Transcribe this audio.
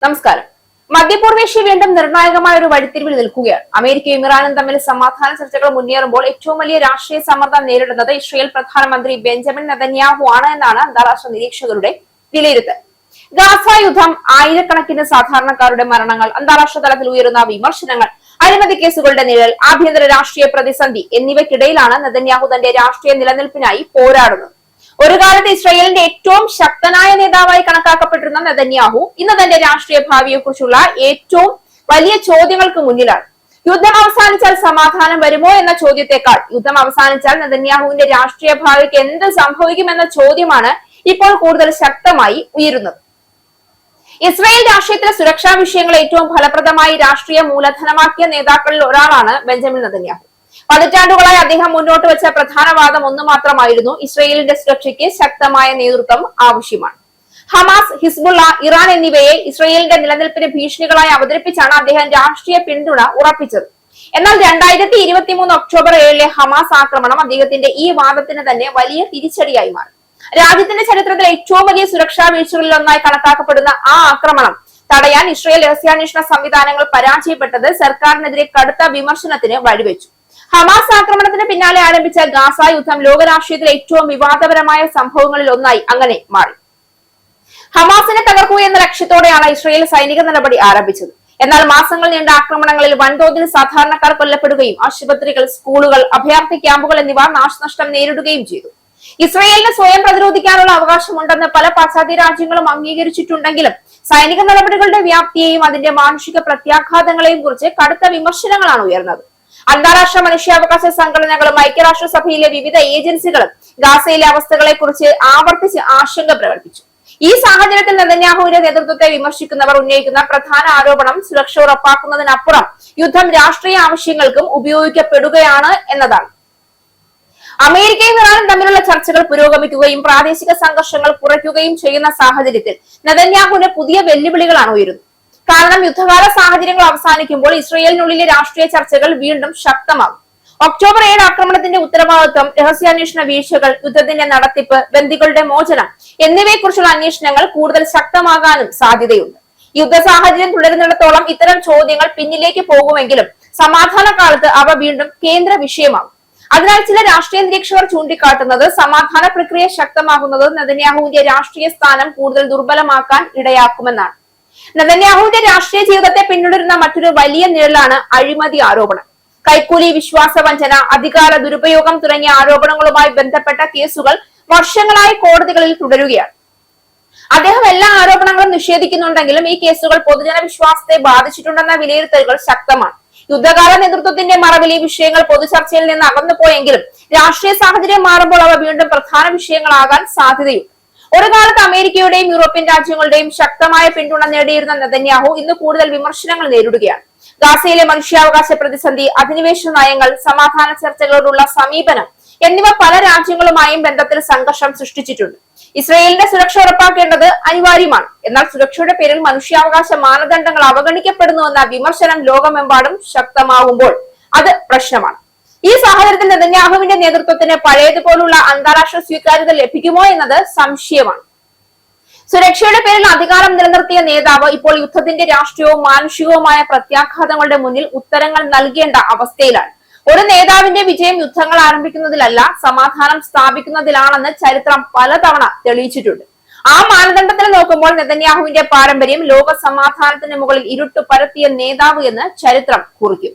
നമസ്കാരം. മധ്യപൂർവേഷ്യ വീണ്ടും നിർണായകമായ ഒരു വഴിത്തിരിവിൽ നിൽക്കുകയാണ്. അമേരിക്കയും ഇറാനും തമ്മിൽ സമാധാന ചർച്ചകൾ മുന്നേറുമ്പോൾ ഏറ്റവും വലിയ രാഷ്ട്രീയ സമ്മർദ്ദം നേരിടുന്നത് ഇസ്രായേൽ പ്രധാനമന്ത്രി ബെഞ്ചമിൻ നെതന്യാഹു ആണ് എന്നാണ് അന്താരാഷ്ട്ര നിരീക്ഷകരുടെ വിലയിരുത്തൽ. ഗാസ യുദ്ധം, ആയിരക്കണക്കിന് സാധാരണക്കാരുടെ മരണങ്ങൾ, അന്താരാഷ്ട്ര തലത്തിൽ ഉയരുന്ന വിമർശനങ്ങൾ, അഴിമതി കേസുകളുടെ നിഴൽ, ആഭ്യന്തര രാഷ്ട്രീയ പ്രതിസന്ധി എന്നിവയ്ക്കിടയിലാണ് നെതന്യാഹു തന്റെ രാഷ്ട്രീയ നിലനിൽപ്പിനായി പോരാടുന്നത്. ഒരു കാലത്ത് ഇസ്രായേലിന്റെ ഏറ്റവും ശക്തനായ നേതാവായി കണക്കാക്കപ്പെട്ടിരുന്ന നെതന്യാഹു ഇന്ന് തന്റെ രാഷ്ട്രീയ ഭാവിയെക്കുറിച്ചുള്ള ഏറ്റവും വലിയ ചോദ്യങ്ങൾക്ക് മുന്നിലാണ്. യുദ്ധം അവസാനിച്ചാൽ സമാധാനം വരുമോ എന്ന ചോദ്യത്തെക്കാൾ യുദ്ധം അവസാനിച്ചാൽ നെതന്യാഹുവിന്റെ രാഷ്ട്രീയ ഭാവിക്ക് എന്ത് സംഭവിക്കുമെന്ന ചോദ്യമാണ് ഇപ്പോൾ കൂടുതൽ ശക്തമായി ഉയരുന്നത്. ഇസ്രായേൽ രാഷ്ട്രീയത്തിലെ സുരക്ഷാ വിഷയങ്ങൾ ഏറ്റവും ഫലപ്രദമായി രാഷ്ട്രീയ മൂലധനമാക്കിയ നേതാക്കളിൽ ഒരാളാണ് ബെഞ്ചമിൻ നെതന്യാഹു. പതിറ്റാണ്ടുകളായി അദ്ദേഹം മുന്നോട്ട് വെച്ച പ്രധാന വാദം ഒന്നു മാത്രമായിരുന്നു: ഇസ്രായേലിന്റെ സുരക്ഷയ്ക്ക് ശക്തമായ നേതൃത്വം ആവശ്യമാണ്. ഹമാസ്, ഹിസ്ബുള്ള, ഇറാൻ എന്നിവയെ ഇസ്രായേലിന്റെ നിലനിൽപ്പിന് ഭീഷണികളായി അവതരിപ്പിച്ചാണ് അദ്ദേഹം രാഷ്ട്രീയ പിന്തുണ ഉറപ്പിച്ചത്. എന്നാൽ 2023 ഒക്ടോബർ 7 ഹമാസ് ആക്രമണം അദ്ദേഹത്തിന്റെ ഈ വാദത്തിന് തന്നെ വലിയ തിരിച്ചടിയായി മാറി. രാജ്യത്തിന്റെ ചരിത്രത്തിലെ ഏറ്റവും വലിയ സുരക്ഷാ വീഴ്ചകളിൽ ഒന്നായി കണക്കാക്കപ്പെടുന്ന ആ ആക്രമണം തടയാൻ ഇസ്രായേൽ രഹസ്യാന്വേഷണ സംവിധാനങ്ങൾ പരാജയപ്പെട്ടത് സർക്കാരിനെതിരെ കടുത്ത വിമർശനത്തിന് വഴിവെച്ചു. ഹമാസ് ആക്രമണത്തിന് പിന്നാലെ ആരംഭിച്ച ഗാസ യുദ്ധം ലോകരാഷ്ട്രീയത്തിലെ ഏറ്റവും വിവാദപരമായ സംഭവങ്ങളിൽ ഒന്നായി അങ്ങനെ മാറി. ഹമാസിനെ തകർക്കുക എന്ന ലക്ഷ്യത്തോടെയാണ് ഇസ്രായേൽ സൈനിക നടപടി ആരംഭിച്ചത്. എന്നാൽ മാസങ്ങൾ നീണ്ട ആക്രമണങ്ങളിൽ വൻതോതിൽ സാധാരണക്കാർ കൊല്ലപ്പെടുകയും ആശുപത്രികൾ, സ്കൂളുകൾ, അഭയാർത്ഥി ക്യാമ്പുകൾ എന്നിവ നാശനഷ്ടം നേരിടുകയും ചെയ്തു. ഇസ്രായേലിന് സ്വയം പ്രതിരോധിക്കാനുള്ള അവകാശമുണ്ടെന്ന് പല പാശ്ചാത്യ രാജ്യങ്ങളും അംഗീകരിച്ചിട്ടുണ്ടെങ്കിലും സൈനിക നടപടികളുടെ വ്യാപ്തിയെയും അതിന്റെ മാനുഷിക പ്രത്യാഘാതങ്ങളെയും കുറിച്ച് കടുത്ത വിമർശനങ്ങളാണ് ഉയർന്നത്. അന്താരാഷ്ട്ര മനുഷ്യാവകാശ സംഘടനകളും ഐക്യരാഷ്ട്രസഭയിലെ വിവിധ ഏജൻസികളും ഗാസയിലെ അവസ്ഥകളെ കുറിച്ച് ആവർത്തിച്ച് ആശങ്ക പ്രകടിപ്പിച്ചു. ഈ സാഹചര്യത്തിൽ നെതന്യാഹുവിന്റെ നേതൃത്വത്തെ വിമർശിക്കുന്നവർ ഉന്നയിക്കുന്ന പ്രധാന ആരോപണം സുരക്ഷ ഉറപ്പാക്കുന്നതിനപ്പുറം യുദ്ധം രാഷ്ട്രീയ ആവശ്യങ്ങൾക്കും ഉപയോഗിക്കപ്പെടുകയാണ് എന്നതാണ്. അമേരിക്കയും ഇറാനും തമ്മിലുള്ള ചർച്ചകൾ പുരോഗമിക്കുകയും പ്രാദേശിക സംഘർഷങ്ങൾ കുറയ്ക്കുകയും ചെയ്യുന്ന സാഹചര്യത്തിൽ നെതന്യാഹുവിന് പുതിയ വെല്ലുവിളികളാണ് ഉയരുന്നത്. കാരണം യുദ്ധകാല സാഹചര്യങ്ങൾ അവസാനിക്കുമ്പോൾ ഇസ്രായേലിനുള്ളിലെ രാഷ്ട്രീയ ചർച്ചകൾ വീണ്ടും ശക്തമാകും. ഒക്ടോബർ 7 ആക്രമണത്തിന്റെ ഉത്തരവാദിത്വം, രഹസ്യാന്വേഷണ വീഴ്ചകൾ, യുദ്ധത്തിന്റെ നടത്തിപ്പ്, ബന്ദികളുടെ മോചനം എന്നിവയെക്കുറിച്ചുള്ള അന്വേഷണങ്ങൾ കൂടുതൽ ശക്തമാകാനും സാധ്യതയുണ്ട്. യുദ്ധ സാഹചര്യം തുടരുന്നിടത്തോളം ഇത്തരം ചോദ്യങ്ങൾ പിന്നിലേക്ക് പോകുമെങ്കിലും സമാധാന കാലത്ത് അവ വീണ്ടും കേന്ദ്ര വിഷയമാകും. അതിനാൽ ചില രാഷ്ട്രീയ നിരീക്ഷകർ ചൂണ്ടിക്കാട്ടുന്നത് സമാധാന പ്രക്രിയ ശക്തമാകുന്നത് നെതന്യാഹുവിന്റെ രാഷ്ട്രീയ സ്ഥാനം കൂടുതൽ ദുർബലമാക്കാൻ ഇടയാക്കുമെന്നാണ്. നെതന്യാഹുവിന്റെ രാഷ്ട്രീയ ജീവിതത്തെ പിന്തുടരുന്ന മറ്റൊരു വലിയ നിഴലാണ് അഴിമതി ആരോപണം. കൈക്കൂലി, വിശ്വാസവഞ്ചന, അധികാര ദുരുപയോഗം തുടങ്ങിയ ആരോപണങ്ങളുമായി ബന്ധപ്പെട്ട കേസുകൾ വർഷങ്ങളായി കോടതികളിൽ തുടരുകയാണ്. അദ്ദേഹം എല്ലാ ആരോപണങ്ങളും നിഷേധിക്കുന്നുണ്ടെങ്കിലും ഈ കേസുകൾ പൊതുജന വിശ്വാസത്തെ ബാധിച്ചിട്ടുണ്ടെന്ന വിലയിരുത്തലുകൾ ശക്തമാണ്. യുദ്ധകാല നേതൃത്വത്തിന്റെ മറവിൽ ഈ വിഷയങ്ങൾ പൊതുചർച്ചയിൽ നിന്ന് അകന്നുപോയെങ്കിലും രാഷ്ട്രീയ സാഹചര്യം മാറുമ്പോൾ അവ വീണ്ടും പ്രധാന വിഷയങ്ങളാകാൻ സാധ്യതയുണ്ട്. ഒരു കാലത്ത് അമേരിക്കയുടെയും യൂറോപ്യൻ രാജ്യങ്ങളുടെയും ശക്തമായ പിന്തുണ നേടിയിരുന്ന നെതന്യാഹു ഇന്ന് കൂടുതൽ വിമർശനങ്ങൾ നേരിടുകയാണ്. ഗാസയിലെ മനുഷ്യാവകാശ പ്രതിസന്ധി, അധിനിവേശ നയങ്ങൾ, സമാധാന ചർച്ചകളോടുള്ള സമീപനം എന്നിവ പല രാജ്യങ്ങളുമായും ബന്ധത്തിൽ സംഘർഷം സൃഷ്ടിച്ചിട്ടുണ്ട്. ഇസ്രായേലിന്റെ സുരക്ഷ ഉറപ്പാക്കേണ്ടത് അനിവാര്യമാണ്. എന്നാൽ സുരക്ഷയുടെ പേരിൽ മനുഷ്യാവകാശ മാനദണ്ഡങ്ങൾ അവഗണിക്കപ്പെടുന്നുവെന്ന വിമർശനം ലോകമെമ്പാടും ശക്തമാകുമ്പോൾ അത് പ്രശ്നമാണ്. ഈ സാഹചര്യത്തിൽ നെതന്യാഹുവിന്റെ നേതൃത്വത്തിന് പഴയതുപോലുള്ള അന്താരാഷ്ട്ര സ്വീകാര്യത ലഭിക്കുമോ എന്നത് സംശയമാണ്. സുരക്ഷയുടെ പേരിൽ അധികാരം നിലനിർത്തിയ നേതാവ് ഇപ്പോൾ യുദ്ധത്തിന്റെ രാഷ്ട്രീയവും മാനുഷികവുമായ പ്രത്യാഘാതങ്ങളുടെ മുന്നിൽ ഉത്തരങ്ങൾ നൽകേണ്ട അവസ്ഥയിലാണ്. ഒരു നേതാവിന്റെ വിജയം യുദ്ധങ്ങൾ ആരംഭിക്കുന്നതിലല്ല, സമാധാനം സ്ഥാപിക്കുന്നതിലാണെന്ന് ചരിത്രം പലതവണ തെളിയിച്ചിട്ടുണ്ട്. ആ മാനദണ്ഡത്തിൽ നോക്കുമ്പോൾ നെതന്യാഹുവിന്റെ പാരമ്പര്യം ലോക സമാധാനത്തിന് മുകളിൽ ഇരുട്ട് പരത്തിയ നേതാവ് എന്ന് ചരിത്രം കുറിക്കും.